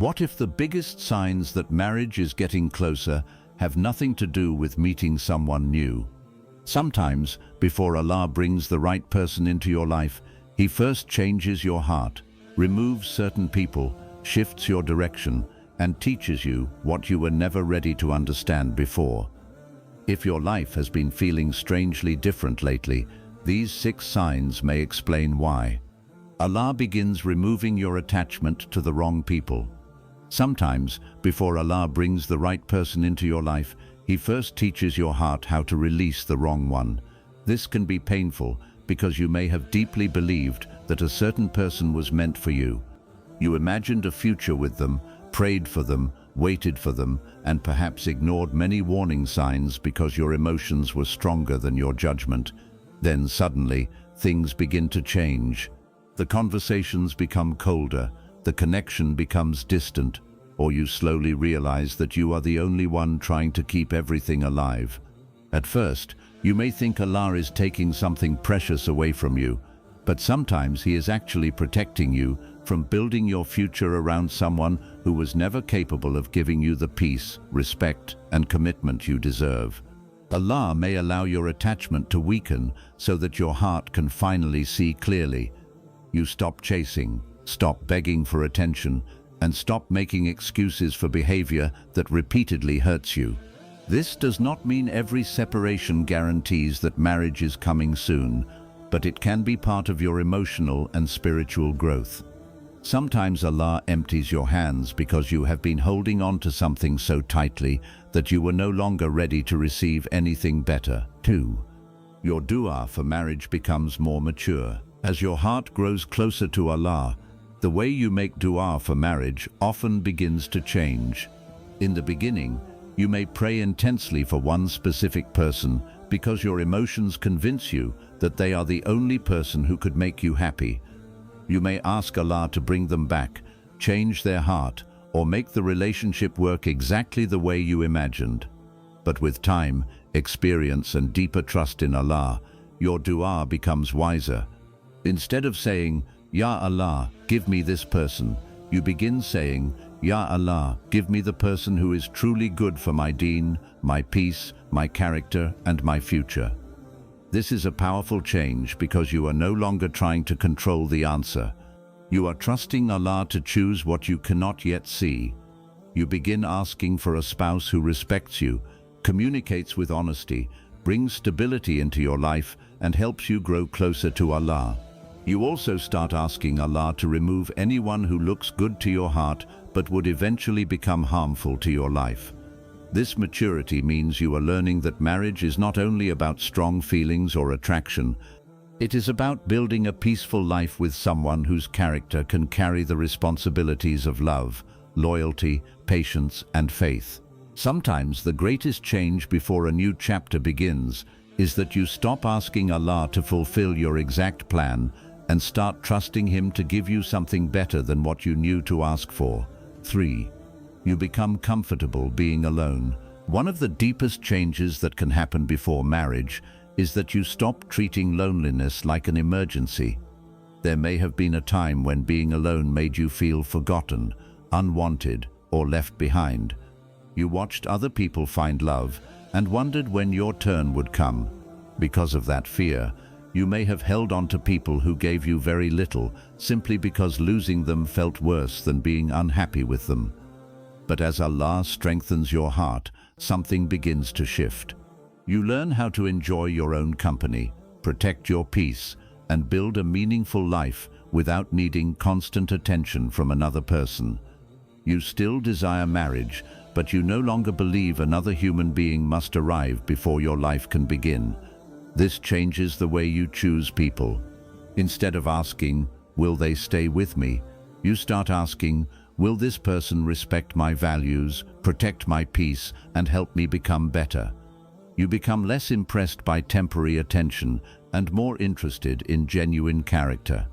What if the biggest signs that marriage is getting closer have nothing to do with meeting someone new? Sometimes, before Allah brings the right person into your life, He first changes your heart, removes certain people, shifts your direction, and teaches you what you were never ready to understand before. If your life has been feeling strangely different lately, these 6 signs may explain why. Allah begins removing your attachment to the wrong people. Sometimes, before Allah brings the right person into your life, He first teaches your heart how to release the wrong one. This can be painful because you may have deeply believed that a certain person was meant for you. You imagined a future with them, prayed for them, waited for them, and perhaps ignored many warning signs because your emotions were stronger than your judgment. Then suddenly, things begin to change. The conversations become colder, the connection becomes distant, or you slowly realize that you are the only one trying to keep everything alive. At first, you may think Allah is taking something precious away from you, but sometimes He is actually protecting you from building your future around someone who was never capable of giving you the peace, respect, and commitment you deserve. Allah may allow your attachment to weaken so that your heart can finally see clearly. You stop chasing, stop begging for attention, and stop making excuses for behavior that repeatedly hurts you. This does not mean every separation guarantees that marriage is coming soon, but it can be part of your emotional and spiritual growth. Sometimes Allah empties your hands because you have been holding on to something so tightly that you were no longer ready to receive anything better. 2. Your dua for marriage becomes more mature. As your heart grows closer to Allah, the way you make dua for marriage often begins to change. In the beginning, you may pray intensely for one specific person because your emotions convince you that they are the only person who could make you happy. You may ask Allah to bring them back, change their heart, or make the relationship work exactly the way you imagined. But with time, experience, and deeper trust in Allah, your dua becomes wiser. Instead of saying, "Ya Allah, give me this person," you begin saying, "Ya Allah, give me the person who is truly good for my deen, my peace, my character, and my future." This is a powerful change because you are no longer trying to control the answer. You are trusting Allah to choose what you cannot yet see. You begin asking for a spouse who respects you, communicates with honesty, brings stability into your life, and helps you grow closer to Allah. You also start asking Allah to remove anyone who looks good to your heart but would eventually become harmful to your life. This maturity means you are learning that marriage is not only about strong feelings or attraction, it is about building a peaceful life with someone whose character can carry the responsibilities of love, loyalty, patience, and faith. Sometimes the greatest change before a new chapter begins is that you stop asking Allah to fulfill your exact plan and start trusting Him to give you something better than what you knew to ask for. 3. You become comfortable being alone. One of the deepest changes that can happen before marriage is that you stop treating loneliness like an emergency. There may have been a time when being alone made you feel forgotten, unwanted, or left behind. You watched other people find love and wondered when your turn would come. Because of that fear, you may have held on to people who gave you very little simply because losing them felt worse than being unhappy with them. But as Allah strengthens your heart, something begins to shift. You learn how to enjoy your own company, protect your peace, and build a meaningful life without needing constant attention from another person. You still desire marriage, but you no longer believe another human being must arrive before your life can begin. This changes the way you choose people. Instead of asking, "Will they stay with me?" you start asking, "Will this person respect my values, protect my peace, and help me become better?" You become less impressed by temporary attention and more interested in genuine character.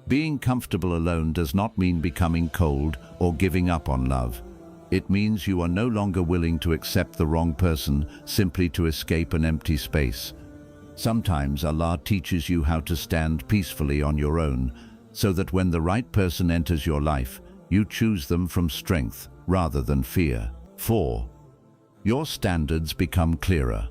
Being comfortable alone does not mean becoming cold or giving up on love. It means you are no longer willing to accept the wrong person simply to escape an empty space. Sometimes Allah teaches you how to stand peacefully on your own, so that when the right person enters your life, You choose them from strength rather than fear. 4. Your standards become clearer.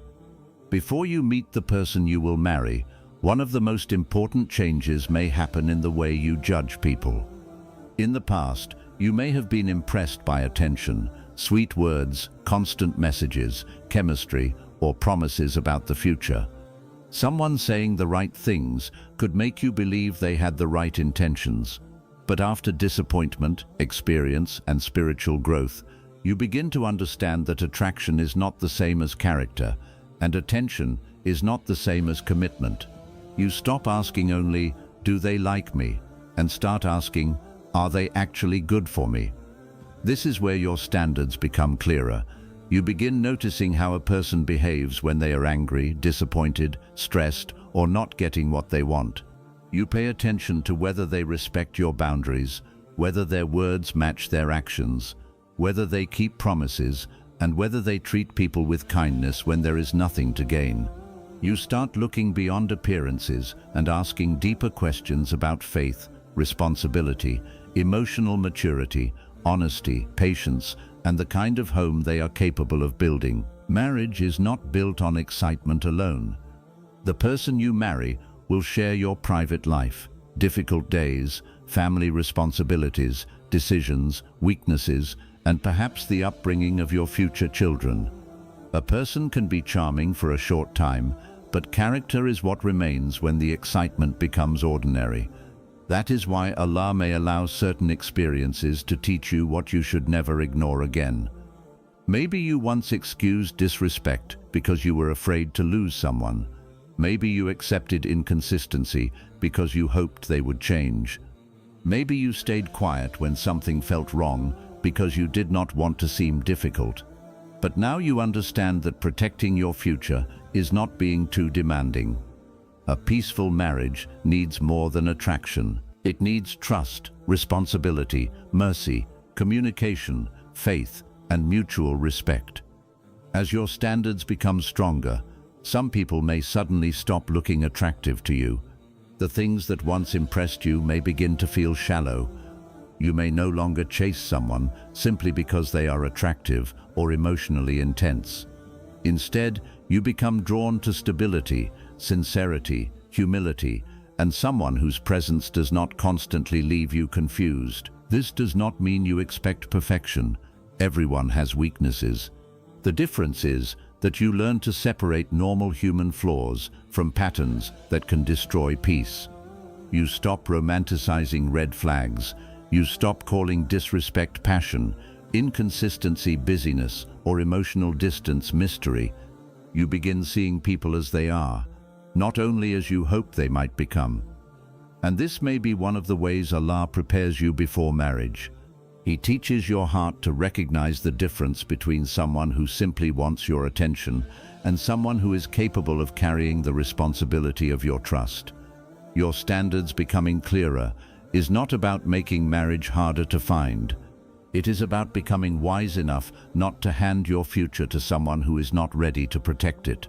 Before you meet the person you will marry, one of the most important changes may happen in the way you judge people. In the past, you may have been impressed by attention, sweet words, constant messages, chemistry, or promises about the future. Someone saying the right things could make you believe they had the right intentions. But after disappointment, experience, and spiritual growth, you begin to understand that attraction is not the same as character, and attention is not the same as commitment. You stop asking only, "Do they like me?" and start asking, "Are they actually good for me?" This is where your standards become clearer. You begin noticing how a person behaves when they are angry, disappointed, stressed, or not getting what they want. You pay attention to whether they respect your boundaries, whether their words match their actions, whether they keep promises, and whether they treat people with kindness when there is nothing to gain. You start looking beyond appearances and asking deeper questions about faith, responsibility, emotional maturity, honesty, patience, and the kind of home they are capable of building. Marriage is not built on excitement alone. The person you marry will share your private life, difficult days, family responsibilities, decisions, weaknesses, and perhaps the upbringing of your future children. A person can be charming for a short time, but character is what remains when the excitement becomes ordinary. That is why Allah may allow certain experiences to teach you what you should never ignore again. Maybe you once excused disrespect because you were afraid to lose someone. Maybe you accepted inconsistency because you hoped they would change. Maybe you stayed quiet when something felt wrong because you did not want to seem difficult. But now you understand that protecting your future is not being too demanding. A peaceful marriage needs more than attraction. It needs trust, responsibility, mercy, communication, faith, and mutual respect. As your standards become stronger, some people may suddenly stop looking attractive to you. The things that once impressed you may begin to feel shallow. You may no longer chase someone simply because they are attractive or emotionally intense. Instead, you become drawn to stability, sincerity, humility, and someone whose presence does not constantly leave you confused. This does not mean you expect perfection. Everyone has weaknesses. The difference is that you learn to separate normal human flaws from patterns that can destroy peace. You stop romanticizing red flags. You stop calling disrespect passion, inconsistency busyness, or emotional distance mystery. You begin seeing people as they are, not only as you hope they might become. And this may be one of the ways Allah prepares you before marriage. He teaches your heart to recognize the difference between someone who simply wants your attention and someone who is capable of carrying the responsibility of your trust. Your standards becoming clearer is not about making marriage harder to find. It is about becoming wise enough not to hand your future to someone who is not ready to protect it.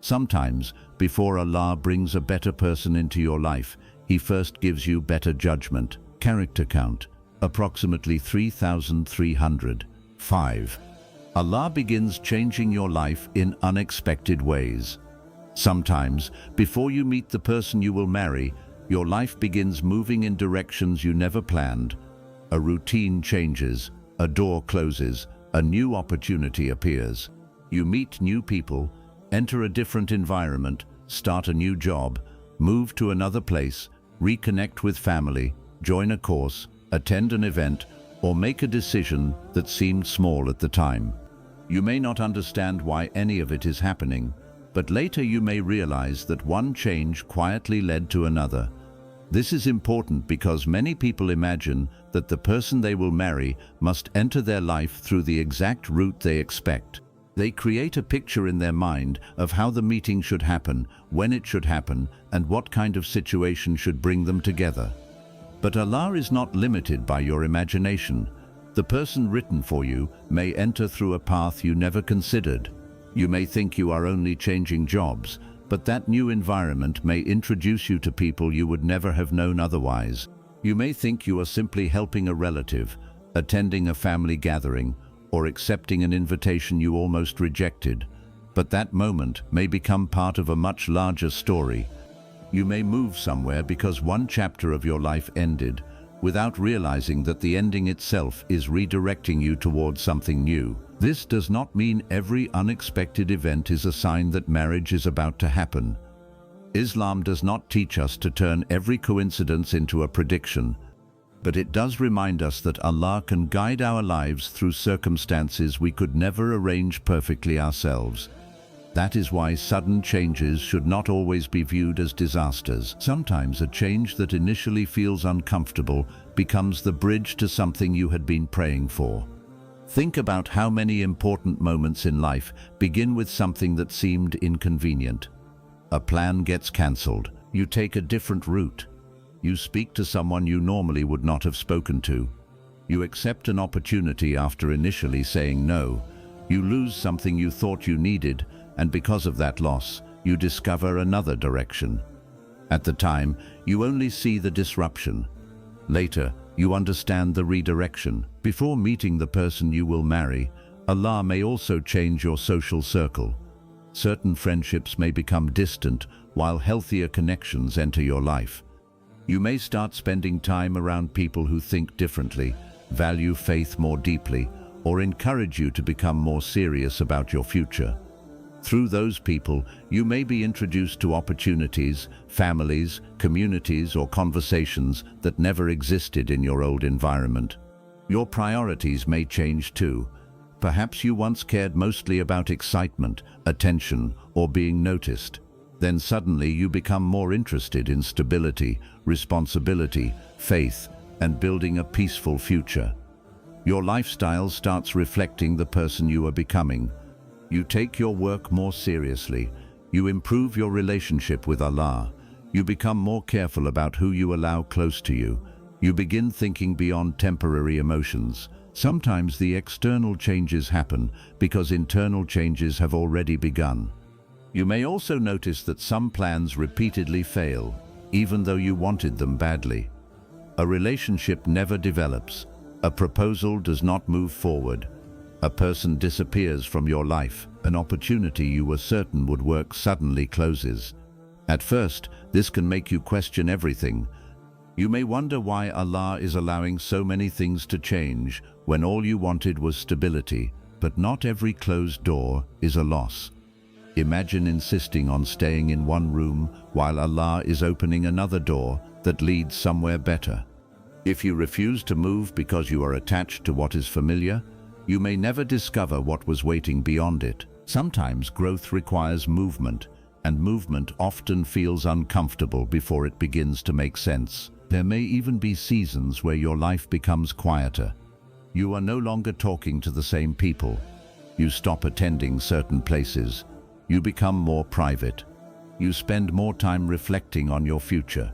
Sometimes, before Allah brings a better person into your life, He first gives you better judgment. Character count, approximately 3,300. 5. Allah begins changing your life in unexpected ways. Sometimes, before you meet the person you will marry, your life begins moving in directions you never planned. A routine changes, a door closes, a new opportunity appears. You meet new people, enter a different environment, start a new job, move to another place, reconnect with family, join a course, attend an event, or make a decision that seemed small at the time. You may not understand why any of it is happening, but later you may realize that one change quietly led to another. This is important because many people imagine that the person they will marry must enter their life through the exact route they expect. They create a picture in their mind of how the meeting should happen, when it should happen, and what kind of situation should bring them together. But Allah is not limited by your imagination. The person written for you may enter through a path you never considered. You may think you are only changing jobs, but that new environment may introduce you to people you would never have known otherwise. You may think you are simply helping a relative, attending a family gathering, or accepting an invitation you almost rejected, but that moment may become part of a much larger story. You may move somewhere because one chapter of your life ended, without realizing that the ending itself is redirecting you towards something new. This does not mean every unexpected event is a sign that marriage is about to happen. Islam does not teach us to turn every coincidence into a prediction, but it does remind us that Allah can guide our lives through circumstances we could never arrange perfectly ourselves. That is why sudden changes should not always be viewed as disasters. Sometimes a change that initially feels uncomfortable becomes the bridge to something you had been praying for. Think about how many important moments in life begin with something that seemed inconvenient. A plan gets cancelled. You take a different route. You speak to someone you normally would not have spoken to. You accept an opportunity after initially saying no. You lose something you thought you needed, and because of that loss, you discover another direction. At the time, you only see the disruption. Later, you understand the redirection. Before meeting the person you will marry, Allah may also change your social circle. Certain friendships may become distant, while healthier connections enter your life. You may start spending time around people who think differently, value faith more deeply, or encourage you to become more serious about your future. Through those people, you may be introduced to opportunities, families, communities, or conversations that never existed in your old environment. Your priorities may change too. Perhaps you once cared mostly about excitement, attention, or being noticed. Then suddenly you become more interested in stability, responsibility, faith, and building a peaceful future. Your lifestyle starts reflecting the person you are becoming. You take your work more seriously. You improve your relationship with Allah. You become more careful about who you allow close to you. You begin thinking beyond temporary emotions. Sometimes the external changes happen because internal changes have already begun. You may also notice that some plans repeatedly fail, even though you wanted them badly. A relationship never develops. A proposal does not move forward. A person disappears from your life. An opportunity you were certain would work suddenly closes. At first, this can make you question everything. You may wonder why Allah is allowing so many things to change when all you wanted was stability, but not every closed door is a loss. Imagine insisting on staying in one room while Allah is opening another door that leads somewhere better. If you refuse to move because you are attached to what is familiar, you may never discover what was waiting beyond it. Sometimes growth requires movement, and movement often feels uncomfortable before it begins to make sense. There may even be seasons where your life becomes quieter. You are no longer talking to the same people. You stop attending certain places. You become more private. You spend more time reflecting on your future.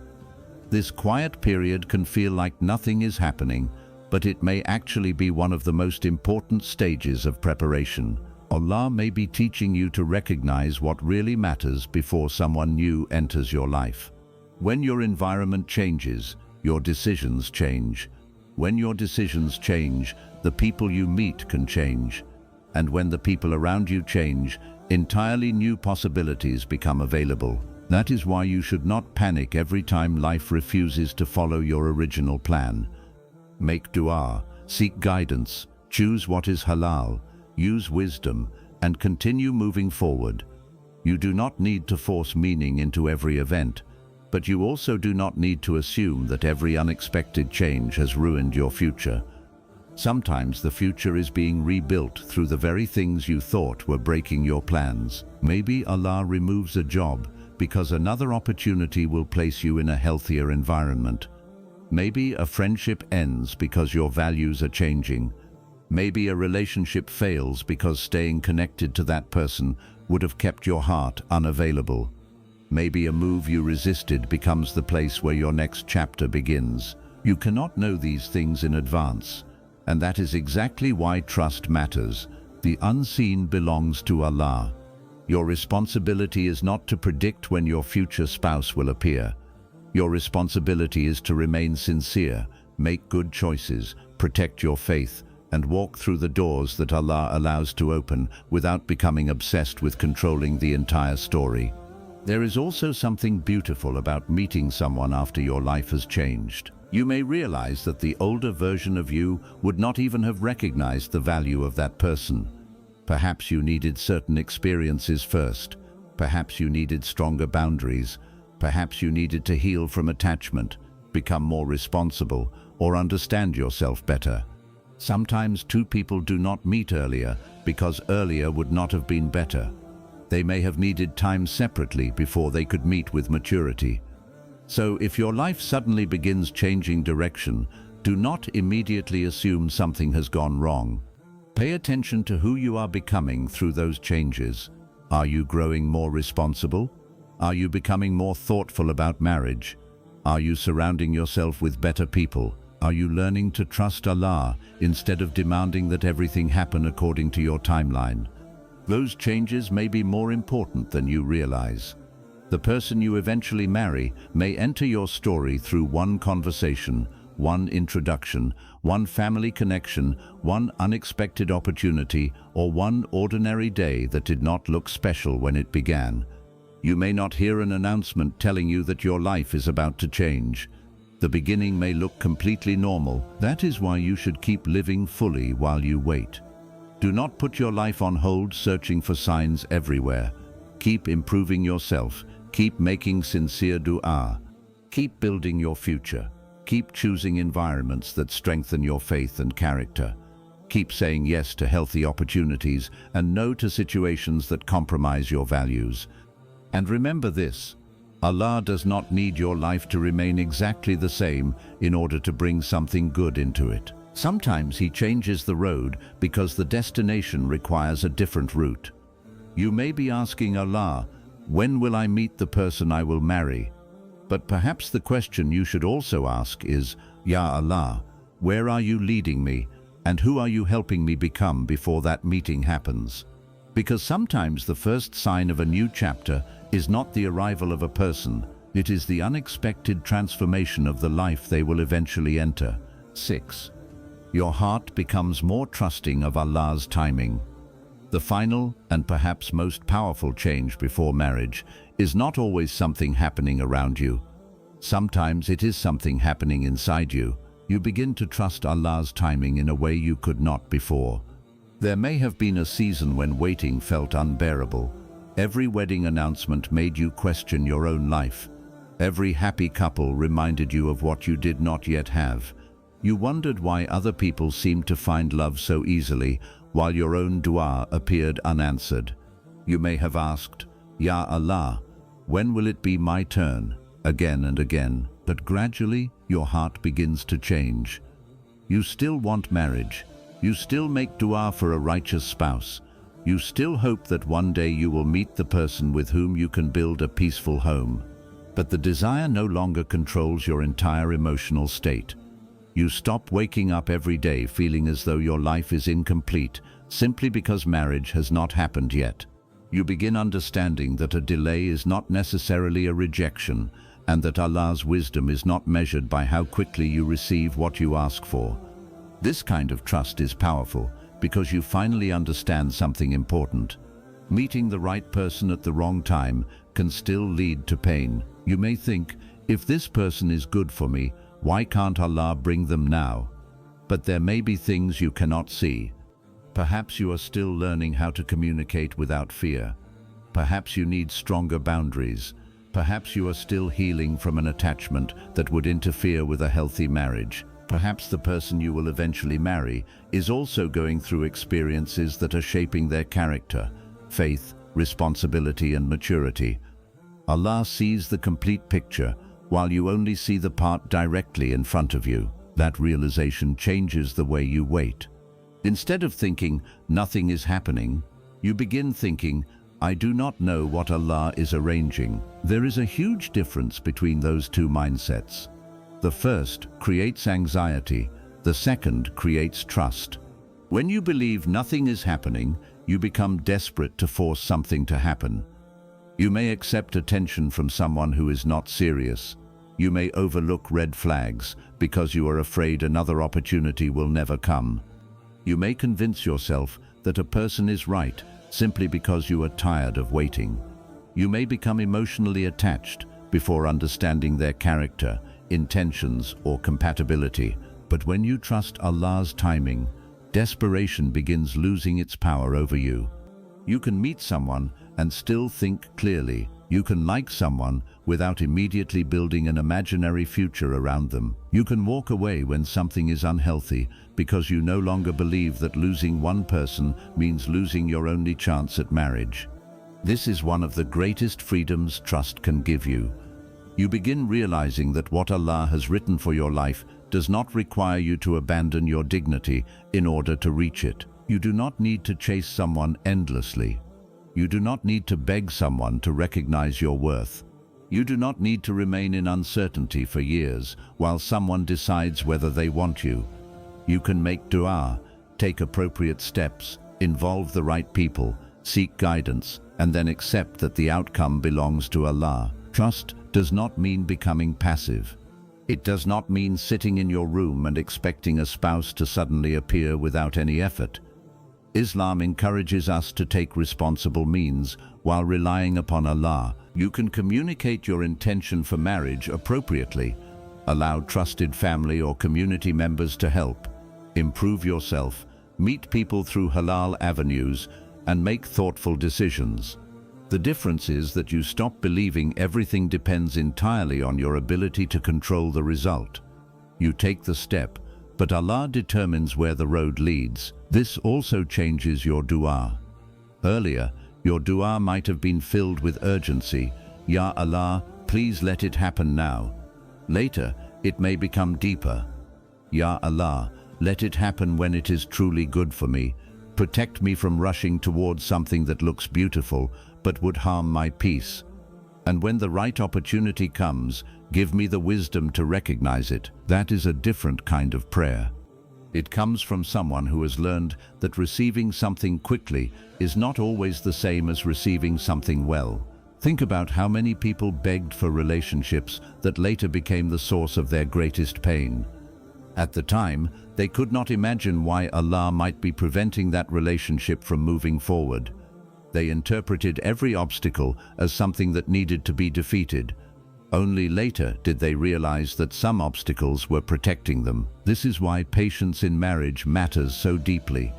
This quiet period can feel like nothing is happening, but it may actually be one of the most important stages of preparation. Allah may be teaching you to recognize what really matters before someone new enters your life. When your environment changes, your decisions change. When your decisions change, the people you meet can change. And when the people around you change, entirely new possibilities become available. That is why you should not panic every time life refuses to follow your original plan. Make dua, seek guidance, choose what is halal, use wisdom, and continue moving forward. You do not need to force meaning into every event, but you also do not need to assume that every unexpected change has ruined your future. Sometimes the future is being rebuilt through the very things you thought were breaking your plans. Maybe Allah removes a job because another opportunity will place you in a healthier environment. Maybe a friendship ends because your values are changing. Maybe a relationship fails because staying connected to that person would have kept your heart unavailable. Maybe a move you resisted becomes the place where your next chapter begins. You cannot know these things in advance, and that is exactly why trust matters. The unseen belongs to Allah. Your responsibility is not to predict when your future spouse will appear. Your responsibility is to remain sincere, make good choices, protect your faith, and walk through the doors that Allah allows to open without becoming obsessed with controlling the entire story. There is also something beautiful about meeting someone after your life has changed. You may realize that the older version of you would not even have recognized the value of that person. Perhaps you needed certain experiences first. Perhaps you needed stronger boundaries. Perhaps you needed to heal from attachment, become more responsible, or understand yourself better. Sometimes two people do not meet earlier because earlier would not have been better. They may have needed time separately before they could meet with maturity. So if your life suddenly begins changing direction, do not immediately assume something has gone wrong. Pay attention to who you are becoming through those changes. Are you growing more responsible? Are you becoming more thoughtful about marriage? Are you surrounding yourself with better people? Are you learning to trust Allah instead of demanding that everything happen according to your timeline? Those changes may be more important than you realize. The person you eventually marry may enter your story through one conversation, one introduction, one family connection, one unexpected opportunity, or one ordinary day that did not look special when it began. You may not hear an announcement telling you that your life is about to change. The beginning may look completely normal. That is why you should keep living fully while you wait. Do not put your life on hold searching for signs everywhere. Keep improving yourself. Keep making sincere dua. Keep building your future. Keep choosing environments that strengthen your faith and character. Keep saying yes to healthy opportunities and no to situations that compromise your values. And remember this, Allah does not need your life to remain exactly the same in order to bring something good into it. Sometimes He changes the road because the destination requires a different route. You may be asking Allah, when will I meet the person I will marry? But perhaps the question you should also ask is, Ya Allah, where are you leading me, and who are you helping me become before that meeting happens? Because sometimes the first sign of a new chapter is not the arrival of a person, it is the unexpected transformation of the life they will eventually enter. 6. Your heart becomes more trusting of Allah's timing. The final and perhaps most powerful change before marriage is not always something happening around you. Sometimes it is something happening inside you. You begin to trust Allah's timing in a way you could not before. There may have been a season when waiting felt unbearable. Every wedding announcement made you question your own life. Every happy couple reminded you of what you did not yet have. You wondered why other people seemed to find love so easily, while your own dua appeared unanswered. You may have asked, Ya Allah, when will it be my turn? Again and again, but gradually your heart begins to change. You still want marriage. You still make dua for a righteous spouse. You still hope that one day you will meet the person with whom you can build a peaceful home. But the desire no longer controls your entire emotional state. You stop waking up every day feeling as though your life is incomplete simply because marriage has not happened yet. You begin understanding that a delay is not necessarily a rejection, and that Allah's wisdom is not measured by how quickly you receive what you ask for. This kind of trust is powerful because you finally understand something important. Meeting the right person at the wrong time can still lead to pain. You may think, if this person is good for me, why can't Allah bring them now? But there may be things you cannot see. Perhaps you are still learning how to communicate without fear. Perhaps you need stronger boundaries. Perhaps you are still healing from an attachment that would interfere with a healthy marriage. Perhaps the person you will eventually marry is also going through experiences that are shaping their character, faith, responsibility, and maturity. Allah sees the complete picture, while you only see the part directly in front of you. That realization changes the way you wait. Instead of thinking, nothing is happening, you begin thinking, I do not know what Allah is arranging. There is a huge difference between those two mindsets. The first creates anxiety, the second creates trust. When you believe nothing is happening, you become desperate to force something to happen. You may accept attention from someone who is not serious. You may overlook red flags because you are afraid another opportunity will never come. You may convince yourself that a person is right simply because you are tired of waiting. You may become emotionally attached before understanding their character, intentions, or compatibility. But when you trust Allah's timing, desperation begins losing its power over you. You can meet someone and still think clearly. You can like someone without immediately building an imaginary future around them. You can walk away when something is unhealthy because you no longer believe that losing one person means losing your only chance at marriage. This is one of the greatest freedoms trust can give you. You begin realizing that what Allah has written for your life does not require you to abandon your dignity in order to reach it. You do not need to chase someone endlessly. You do not need to beg someone to recognize your worth. You do not need to remain in uncertainty for years while someone decides whether they want you. You can make dua, take appropriate steps, involve the right people, seek guidance, and then accept that the outcome belongs to Allah. Trust does not mean becoming passive. It does not mean sitting in your room and expecting a spouse to suddenly appear without any effort. Islam encourages us to take responsible means while relying upon Allah. You can communicate your intention for marriage appropriately, allow trusted family or community members to help, improve yourself, meet people through halal avenues, and make thoughtful decisions. The difference is that you stop believing everything depends entirely on your ability to control the result. You take the step, but Allah determines where the road leads. This also changes your dua. Earlier, your dua might have been filled with urgency. Ya Allah, please let it happen now. Later, it may become deeper. Ya Allah, let it happen when it is truly good for me. Protect me from rushing towards something that looks beautiful but would harm my peace. And when the right opportunity comes, give me the wisdom to recognize it. That is a different kind of prayer. It comes from someone who has learned that receiving something quickly is not always the same as receiving something well. Think about how many people begged for relationships that later became the source of their greatest pain. At the time, they could not imagine why Allah might be preventing that relationship from moving forward. They interpreted every obstacle as something that needed to be defeated. Only later did they realize that some obstacles were protecting them. This is why patience in marriage matters so deeply.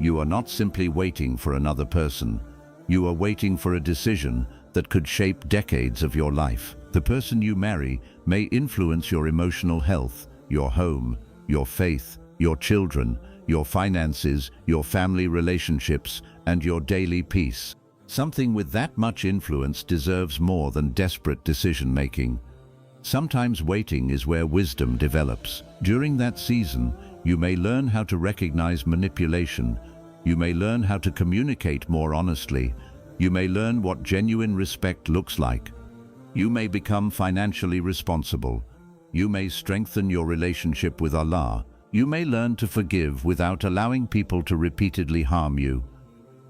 You are not simply waiting for another person. You are waiting for a decision that could shape decades of your life. The person you marry may influence your emotional health, your home, your faith, your children, your finances, your family relationships, and your daily peace. Something with that much influence deserves more than desperate decision-making. Sometimes waiting is where wisdom develops. During that season, you may learn how to recognize manipulation. You may learn how to communicate more honestly. You may learn what genuine respect looks like. You may become financially responsible. You may strengthen your relationship with Allah. You may learn to forgive without allowing people to repeatedly harm you.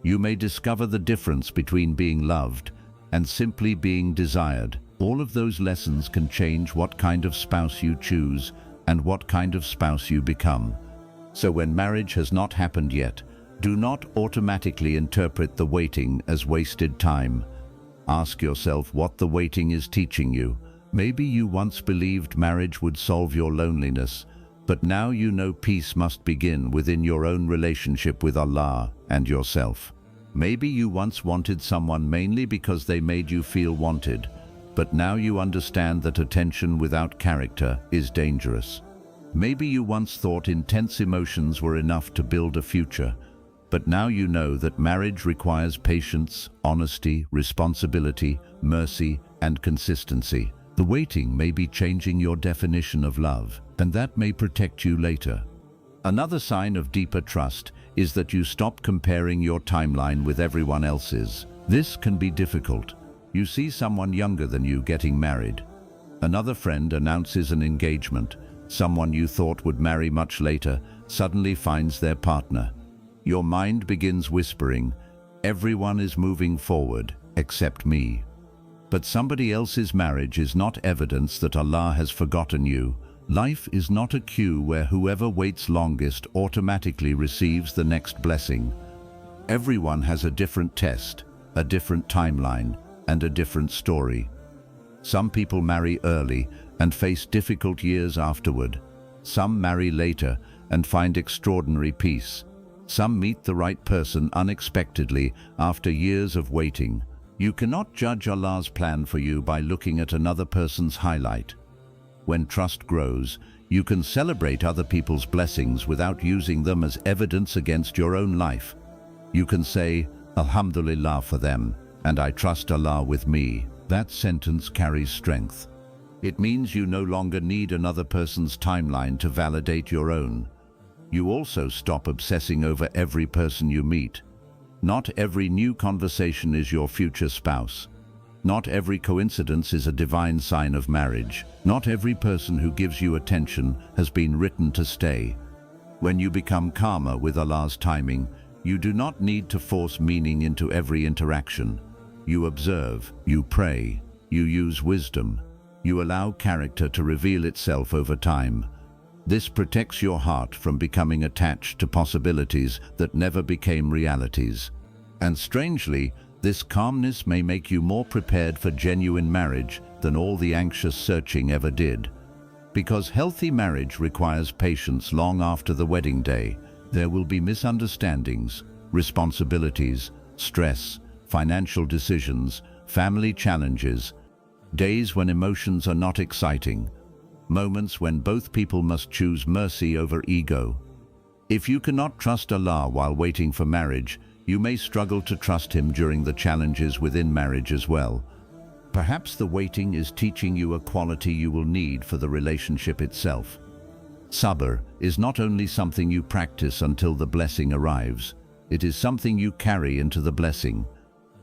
You may discover the difference between being loved and simply being desired. All of those lessons can change what kind of spouse you choose and what kind of spouse you become. So when marriage has not happened yet, do not automatically interpret the waiting as wasted time. Ask yourself what the waiting is teaching you. Maybe you once believed marriage would solve your loneliness, but now you know peace must begin within your own relationship with Allah and yourself. Maybe you once wanted someone mainly because they made you feel wanted, but now you understand that attention without character is dangerous. Maybe you once thought intense emotions were enough to build a future, but now you know that marriage requires patience, honesty, responsibility, mercy, and consistency. The waiting may be changing your definition of love, and that may protect you later. Another sign of deeper trust is that you stop comparing your timeline with everyone else's. This can be difficult. You see someone younger than you getting married. Another friend announces an engagement. Someone you thought would marry much later suddenly finds their partner. Your mind begins whispering, "Everyone is moving forward, except me." But somebody else's marriage is not evidence that Allah has forgotten you. Life is not a queue where whoever waits longest automatically receives the next blessing. Everyone has a different test, a different timeline, and a different story. Some people marry early and face difficult years afterward. Some marry later and find extraordinary peace. Some meet the right person unexpectedly after years of waiting. You cannot judge Allah's plan for you by looking at another person's highlight. When trust grows, you can celebrate other people's blessings without using them as evidence against your own life. You can say, Alhamdulillah for them, and I trust Allah with me. That sentence carries strength. It means you no longer need another person's timeline to validate your own. You also stop obsessing over every person you meet. Not every new conversation is your future spouse. Not every coincidence is a divine sign of marriage. Not every person who gives you attention has been written to stay. When you become calmer with Allah's timing, you do not need to force meaning into every interaction. You observe, you pray, you use wisdom, you allow character to reveal itself over time. This protects your heart from becoming attached to possibilities that never became realities. And strangely, this calmness may make you more prepared for genuine marriage than all the anxious searching ever did. Because healthy marriage requires patience long after the wedding day. There will be misunderstandings, responsibilities, stress, financial decisions, family challenges, days when emotions are not exciting, moments when both people must choose mercy over ego. If you cannot trust Allah while waiting for marriage, you may struggle to trust Him during the challenges within marriage as well. Perhaps the waiting is teaching you a quality you will need for the relationship itself. Sabr is not only something you practice until the blessing arrives, it is something you carry into the blessing.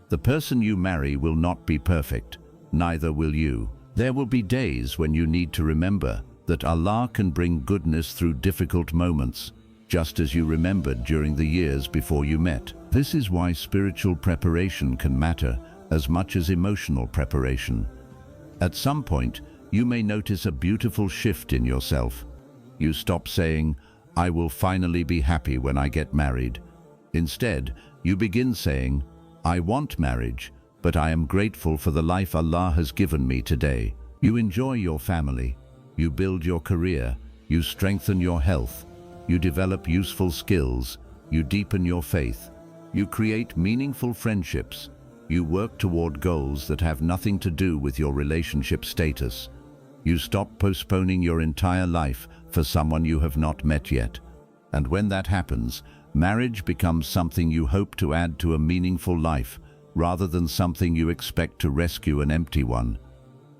The person you marry will not be perfect, neither will you. There will be days when you need to remember that Allah can bring goodness through difficult moments, just as you remembered during the years before you met. This is why spiritual preparation can matter as much as emotional preparation. At some point, you may notice a beautiful shift in yourself. You stop saying, I will finally be happy when I get married. Instead, you begin saying, I want marriage, but I am grateful for the life Allah has given me today. You enjoy your family, you build your career, you strengthen your health, you develop useful skills, you deepen your faith, you create meaningful friendships, you work toward goals that have nothing to do with your relationship status. You stop postponing your entire life for someone you have not met yet. And when that happens, marriage becomes something you hope to add to a meaningful life, rather than something you expect to rescue an empty one.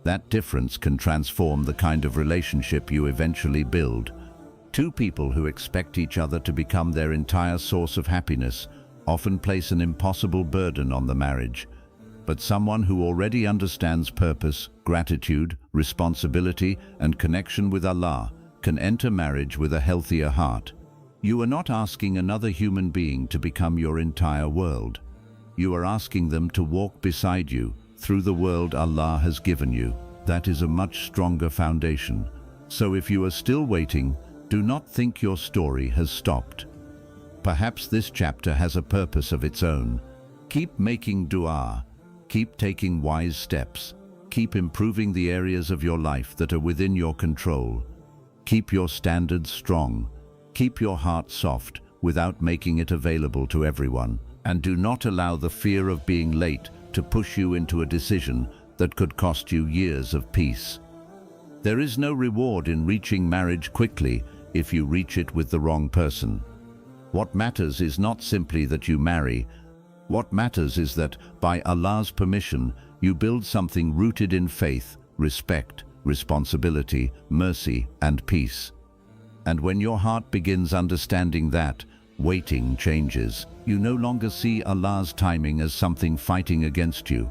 That difference can transform the kind of relationship you eventually build. Two people who expect each other to become their entire source of happiness often place an impossible burden on the marriage. But someone who already understands purpose, gratitude, responsibility, and connection with Allah can enter marriage with a healthier heart. You are not asking another human being to become your entire world. You are asking them to walk beside you through the world Allah has given you. That is a much stronger foundation. So if you are still waiting, do not think your story has stopped. Perhaps this chapter has a purpose of its own. Keep making dua. Keep taking wise steps. Keep improving the areas of your life that are within your control. Keep your standards strong. Keep your heart soft without making it available to everyone. And do not allow the fear of being late to push you into a decision that could cost you years of peace. There is no reward in reaching marriage quickly if you reach it with the wrong person. What matters is not simply that you marry. What matters is that, by Allah's permission, you build something rooted in faith, respect, responsibility, mercy, and peace. And when your heart begins understanding that, waiting changes. You no longer see Allah's timing as something fighting against you.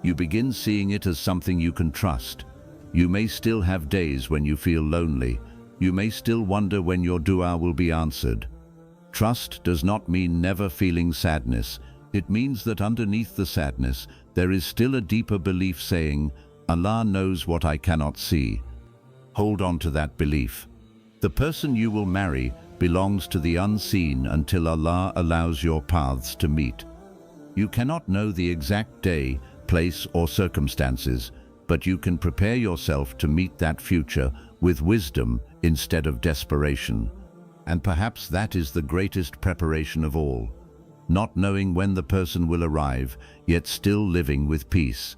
You begin seeing it as something you can trust. You may still have days when you feel lonely. You may still wonder when your dua will be answered. Trust does not mean never feeling sadness. It means that underneath the sadness, there is still a deeper belief saying, Allah knows what I cannot see. Hold on to that belief. The person you will marry belongs to the unseen until Allah allows your paths to meet. You cannot know the exact day, place, or circumstances, but you can prepare yourself to meet that future with wisdom instead of desperation. And perhaps that is the greatest preparation of all. Not knowing when the person will arrive, yet still living with peace.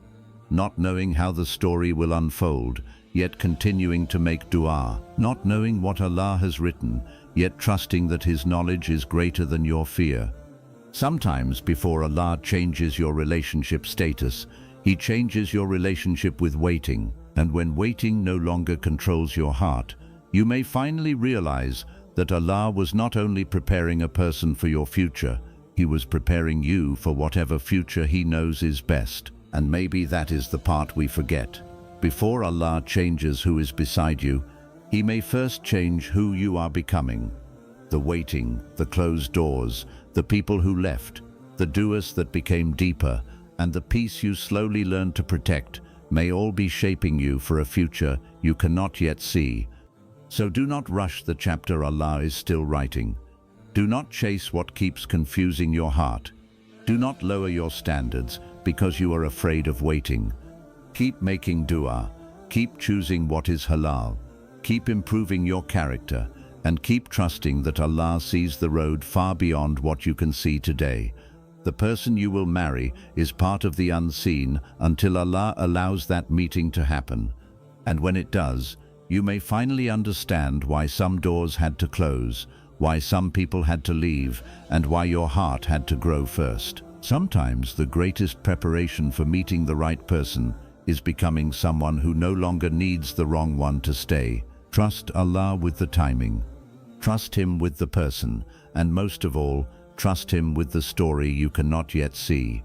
Not knowing how the story will unfold, yet continuing to make dua. Not knowing what Allah has written, yet trusting that His knowledge is greater than your fear. Sometimes before Allah changes your relationship status, He changes your relationship with waiting. And when waiting no longer controls your heart, you may finally realize that Allah was not only preparing a person for your future, He was preparing you for whatever future He knows is best. And maybe that is the part we forget. Before Allah changes who is beside you, He may first change who you are becoming. The waiting, the closed doors, the people who left, the duas that became deeper, and the peace you slowly learned to protect may all be shaping you for a future you cannot yet see. So do not rush the chapter Allah is still writing. Do not chase what keeps confusing your heart. Do not lower your standards because you are afraid of waiting. Keep making dua, keep choosing what is halal, keep improving your character, and keep trusting that Allah sees the road far beyond what you can see today. The person you will marry is part of the unseen until Allah allows that meeting to happen. And when it does, you may finally understand why some doors had to close, why some people had to leave, and why your heart had to grow first. Sometimes the greatest preparation for meeting the right person is becoming someone who no longer needs the wrong one to stay. Trust Allah with the timing. Trust Him with the person, and most of all, trust Him with the story you cannot yet see.